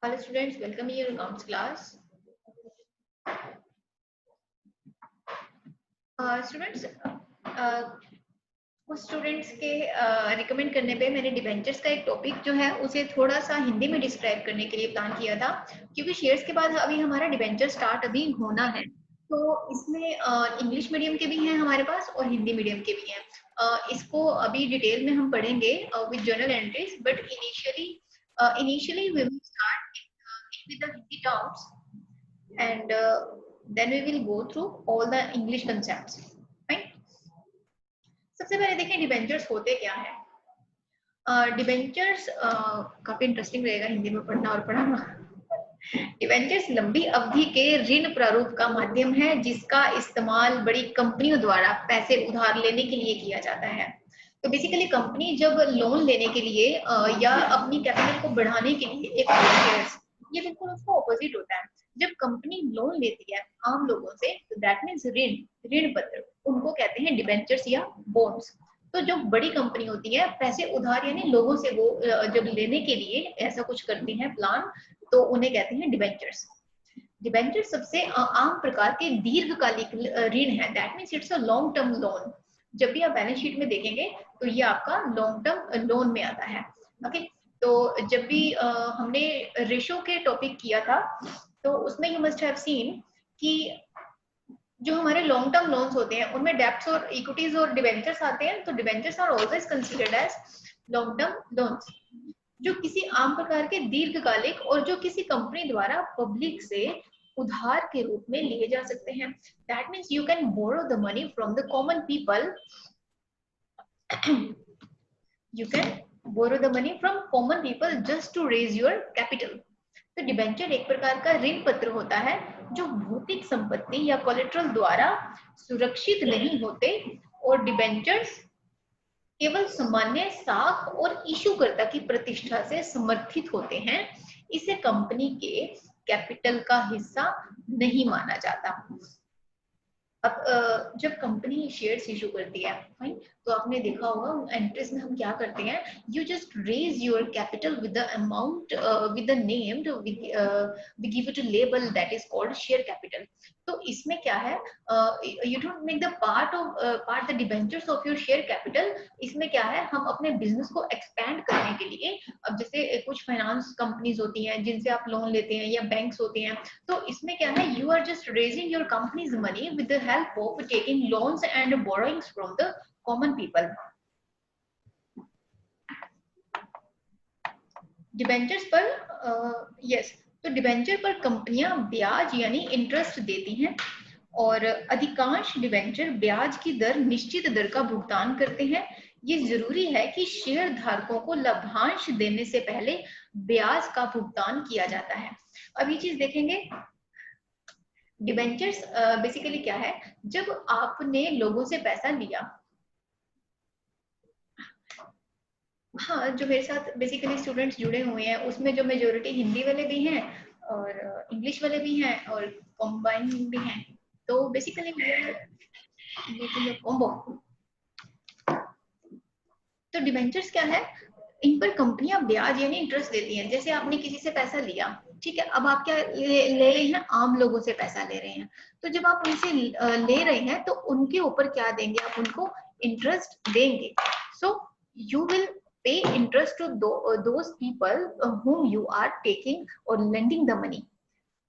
Hello students, welcome in your accounts class. Students, कुछ students के recommend करने पे मैंने डिबेंचर्स का एक टॉपिक जो है उसे थोड़ा सा हिंदी में डिस्क्राइब करने के लिए प्लान किया था, क्योंकि शेयर्स के बाद अभी हमारा डिबेंचर स्टार्ट अभी होना है। तो इसमें इंग्लिश मीडियम के भी हैं हमारे पास और हिंदी मीडियम के भी हैं। इसको अभी डिटेल में हम पढ़ेंगे with journal entries, but initially we will start with the Hindi terms, and then we will go through all the English concepts. Right? सबसे पहले देखें डिबेंचर्स होते क्या है। डिबेंचर्स काफी इंटरेस्टिंग रहेगा हिंदी में पढ़ना और पढ़ाना। डिबेंचर्स लंबी अवधि के ऋण प्रारूप का माध्यम है जिसका इस्तेमाल बड़ी कंपनियों द्वारा पैसे उधार लेने के लिए किया जाता है। तो बेसिकली कंपनी जब लोन लेने के लिए या अपनी कैपिटल को बढ़ाने के लिए एक शेयर्स, ये बिल्कुल उसका ऑपोजिट होता है। जब कंपनी लोन लेती है आम लोगों से, तो दैट मीन्स ऋण पत्र, उनको कहते हैं डिबेंचर्स या बॉन्ड्स। तो जो बड़ी कंपनी होती है पैसे उधार यानी लोगों से वो जब लेने के लिए ऐसा कुछ करती है प्लान, तो उन्हें कहते हैं डिबेंचर्स। डिबेंचर सबसे आम प्रकार के दीर्घकालिक ऋण है, that means it's a long term loan. जब भी आप बैलेंस शीट में देखेंगे तो ये आपका लॉन्ग टर्म लोन में आता है। ओके, तो जब भी हमने रेशो के टॉपिक किया था तो उसमें यू मस्ट हैव सीन कि जो हमारे लॉन्ग टर्म लोन्स होते हैं उनमें डेब्ट्स और इक्विटीज और डिबेंचर्स आते हैं। तो debentures are always considered as long term loans, जो किसी आम प्रकार के दीर्घकालिक और जो किसी कंपनी द्वारा पब्लिक से उधार के रूप में लिए जा सकते हैं। That means you can borrow the money from the common people, you can borrow the money from common people just to raise your capital. तो डिबेंचर एक प्रकार का ऋण पत्र होता है जो भौतिक संपत्ति या कोलेट्रल द्वारा सुरक्षित नहीं होते, और डिबेंचर्स केवल सामान्य साख और इशूकर्ता की प्रतिष्ठा से समर्थित होते हैं। इसे कंपनी के कैपिटल का हिस्सा नहीं माना जाता। अब जब कंपनी शेयर्स इशू करती है, फाइन, तो आपने देखा होगा एंट्रीज में हम क्या करते हैं, you just raise your capital with the amount with the named, we give it a label that is called share capital. तो इसमें क्या है, you don't make the part the debentures of your share capital. इसमें क्या है, हम अपने business को एक्सपैंड करने के लिए, अब जैसे कुछ फाइनेंस कंपनीज होती हैं जिनसे आप लोन लेते हैं या बैंक्स होते हैं, तो इसमें क्या है, you are just raising your company's money with the help of taking loans and borrowings from the common people. Debentures पर यस, तो डिबेंचर पर कंपनियां ब्याज यानी इंटरेस्ट देती हैं, और अधिकांश डिबेंचर ब्याज की दर निश्चित दर का भुगतान करते हैं। ये जरूरी है कि शेयर धारकों को लाभांश देने से पहले ब्याज का भुगतान किया जाता है। अब ये चीज देखेंगे, डिबेंचर्स बेसिकली क्या है, जब आपने लोगों से पैसा लिया, हाँ, जो मेरे साथ बेसिकली स्टूडेंट्स जुड़े हुए हैं उसमें जो मेजोरिटी हिंदी वाले भी हैं और इंग्लिश वाले भी हैं और कॉम्बाइन भी हैं, तो बेसिकली कॉम्बो। तो डिबेंचर्स क्या है, इन पर कंपनियां ब्याज यानी इंटरेस्ट देती हैं। जैसे आपने किसी से पैसा लिया, ठीक है, अब आप क्या ले रहे हैं, आम लोगों से पैसा ले रहे हैं, तो जब आप उनसे ले रहे हैं तो उनके ऊपर क्या देंगे, आप उनको इंटरेस्ट देंगे। So you will pay interest to those people whom you are taking or lending the money।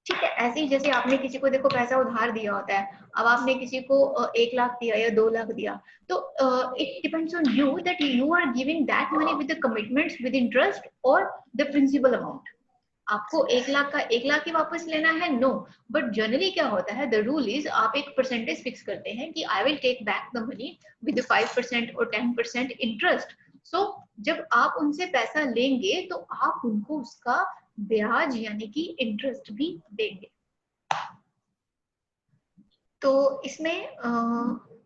ठीक है, ऐसे ही जैसे आपने किसी को देखो पैसा उधार दिया होता है, अब आपने किसी को 1 लाख दिया या 2 लाख दिया, तो it depends on you that you are giving that money with the commitments with interest और द प्रिंसिपल अमाउंट। आपको 1 लाख का 1 लाख ही वापस लेना है, नो, बट जनरली क्या होता है, द रूल इज आप एक परसेंटेज फिक्स करते हैं कि I will take back the money with 5% और 10% इंटरेस्ट। सो जब आप उनसे पैसा लेंगे तो आप उनको उसका ब्याज यानी कि इंटरेस्ट भी देंगे। तो इसमें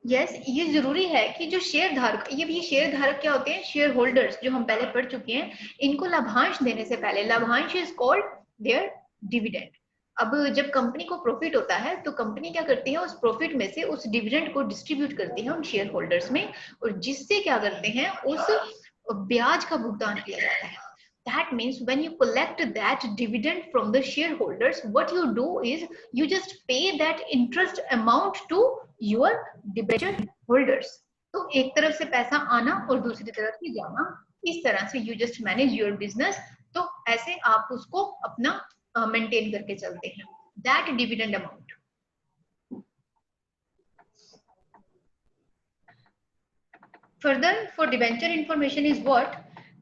यस, ये जरूरी है कि जो शेयर धारक, ये शेयर धारक क्या होते हैं, शेयर होल्डर्स, जो हम पहले पढ़ चुके हैं, इनको लाभांश देने से पहले, लाभांश इज कॉल्ड देयर डिविडेंड। अब जब कंपनी को प्रॉफिट होता है तो कंपनी क्या करती है, उस प्रॉफिट में से उस डिविडेंड को डिस्ट्रीब्यूट करती है उन शेयर होल्डर्स में, और जिससे क्या करते हैं, उस ब्याज का भुगतान किया जाता है। That means when you collect that dividend from the shareholders, what you do is you just pay that interest amount to your debenture holders. तो एक तरफ से पैसा आना और दूसरी तरफ से जाना, इस तरह से you just manage your business. तो ऐसे आप उसको अपना मेंटेन करके चलते हैं, that dividend amount. Further, for debenture information is what?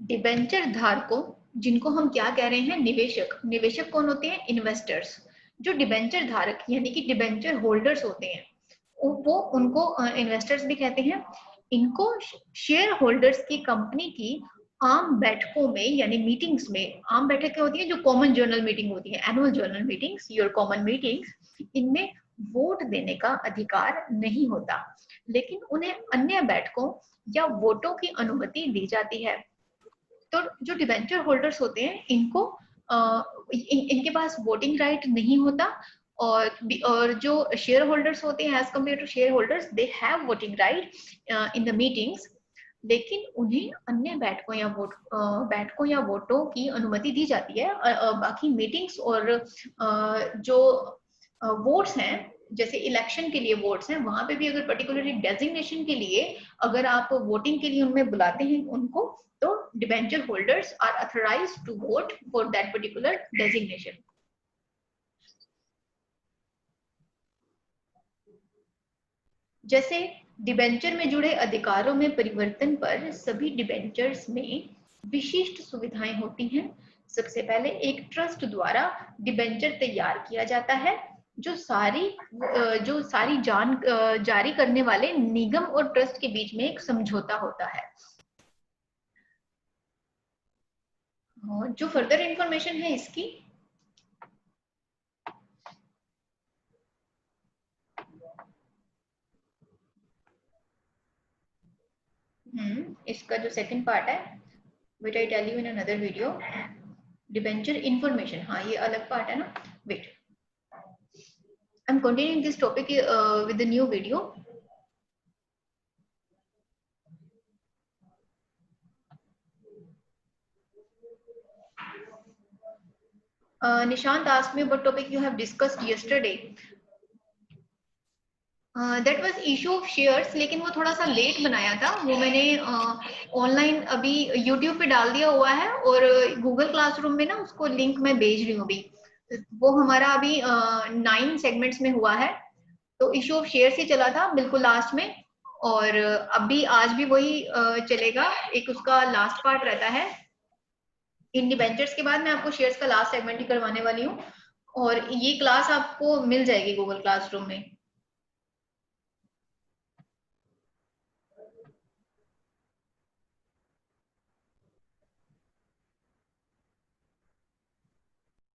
Debenture धारकों, जिनको हम क्या कह रहे हैं, निवेशक. निवेशक कौन होते हैं? इन्वेस्टर्स. जो डिबेंचर धारक यानी कि डिबेंचर होल्डर्स होते हैं, वो उनको इन्वेस्टर्स भी कहते हैं. इनको शेयर होल्डर्स की कंपनी की आम बैठकों में यानी मीटिंग्स में, आम बैठकें होती हैं जो कॉमन जर्नल मीटिंग होती है, annual journal meetings, your common meetings, इनमें वोट देने का अधिकार नहीं होता, लेकिन उन्हें अन्य बैठकों या वोटों की अनुमति दी जाती है. तो जो डिबेंचर होल्डर्स होते हैं, इनको इनके पास वोटिंग राइट नहीं होता, और जो शेयर होल्डर्स होते हैं as compare to share holders, they have voting right in the meetings, लेकिन उन्हें अन्य बैठकों या वोटों की अनुमति दी जाती है. बाकी मीटिंग्स और जो वोट्स हैं, जैसे इलेक्शन के लिए वोट्स हैं, वहां पे भी अगर पर्टिकुलरली डेजिग्नेशन के लिए अगर आप वोटिंग के लिए उनमें बुलाते हैं उनको, तो debenture holders are authorised to vote for that particular designation. जैसे डिबेंचर में जुड़े अधिकारों में परिवर्तन पर सभी डिबेंचर्स में विशिष्ट सुविधाएं होती हैं. सबसे पहले एक ट्रस्ट द्वारा डिबेंचर तैयार किया जाता है, जो सारी जारी करने वाले निगम और ट्रस्ट के बीच में एक समझौता होता है. जो फर्दर इंफॉर्मेशन है इसकी, इसका जो सेकंड पार्ट है, which I tell you in another video, debenture information, हाँ ये अलग पार्ट है ना. Wait, I'm continuing this topic with the new video. Nishant asked me what topic you have discussed yesterday. That was issue of shares, लेकिन वो थोड़ा सा late बनाया था. वो मैंने ऑनलाइन अभी YouTube पे डाल दिया हुआ है, और गूगल क्लासरूम में ना उसको लिंक मैं भेज रही हूँ अभी. वो हमारा अभी 9 सेगमेंट्स में हुआ है. तो इशू ऑफ शेयर्स ही चला था बिल्कुल लास्ट में, और अभी आज भी वही चलेगा. एक उसका लास्ट पार्ट रहता है. इन डिबेंचर्स के बाद मैं आपको शेयर्स का लास्ट सेगमेंट ही करवाने वाली हूँ, और ये क्लास आपको मिल जाएगी गूगल क्लासरूम में.